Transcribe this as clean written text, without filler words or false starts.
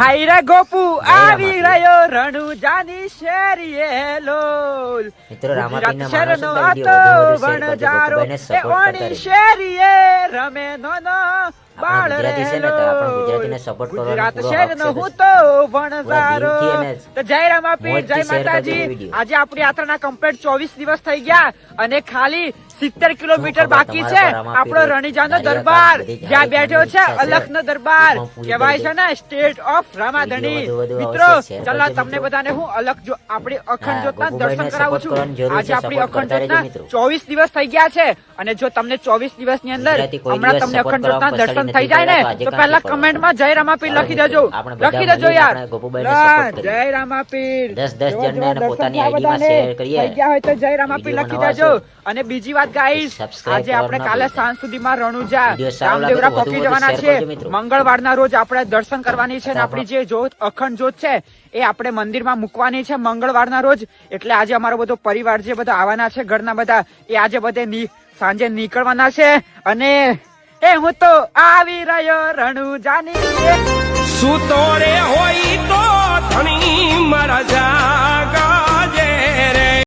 હાય રે ગોપુ આવી રહ્યો રણુજાની શેરીએ લોલ મિત્રો રામાપીરના શેરનો માણસો આતો વિડીયો વધુ વણજારો વધુ શેર એ કરજો, ગોપુભાઈને સપોર્ટ કરતા ઓણી રહેજો. શેરીએ રમે નોનો બાળ ગુજરાતી છે ને તો આપણે ગુજરાતીને support કરવાનો ગુજરાત પૂરો હક શેરનો છે. હું તો વણઝારો દિલથી અને તો જય રામાપીર મોજથી જય share કરજો માતાજી વિડીયો. આજે આપણી યાત્રાના કમ્પ્લીટ 24 દિવસ થઈ ગયા અને ખાલી 70 કિલોમીટર શું ખબર બાકી છે તમારા પર આપણો રામાપીર રણીજાનો દારિયા દરબાર કામ બધી જ્યાં બેઠો જાહેર છે કરવાની ઈચ્છા અલખનો દરબાર પણ પૂરી કહેવાય કરી છે ને સ્ટેટ ઓફ રામાધણી વિડીયો વધુ વધુ મિત્રો અવશ્ય share ચાલો કરજો તમને મિત્રો. બધાને હું અલખ જો આપણી અખંડ જ્યોતના ગોપુભાઈને દર્શન કરાવું support છું કરવાની જરૂર આજે છે, આપણી support અખંડ કરતા રહેજો જ્યોતના મિત્રો. 24 દિવસ થઈ ગયા છે અને જો તમને 24 દિવસની અંદર ગુજરાતી કોઈ હમણાં દિવસ તમને support અખંડ જ્યોતના કરવામાં દર્શન પછાડી થઈ જાય ને નથી તો પડતા. પહેલા આજે કમેન્ટમાં જય રામાપીર લખી દેજો આપણે બધા લખી દેજો મળીને યાર આપણે ગોપુભાઈને support કરીએ. જય રામાપીર 10 જોવા જણને અને દર્શન પોતાની થયા ID માં બધાને. share કરીએ. થઈ ગયા હોય તો જય રામાપીર વિડીયો લખી નવા દેજો છો. અને બીજી વાત ગાઈસ Subscribe આજે આપણે કરવાનું કાલે ના ભૂલતા. સાંજ સુધીમાં રણુજા વિડીયો સારો લાગે રામદેવરા તો વધુ પહોંચી વધુ જવાના share છે કરજો મિત્રો. મંગળવારના રોજ આપણે દર્શન કરવાની છે અને તો આપણી જે જ્યોત અખંડ જ્યોત છે એ આપણે મંદિરમાં મૂકવાની છે મંગળવારના રોજ એટલે આજે અમારો બધો પરિવાર જે બધા આવવાના છે ઘરના બધા એ આજે બધે સાંજે નીકળવાના છે અને એ હું તો આવી રહ્યો રણુજાની સુતો રે હોય તો ધણી મારા જાગ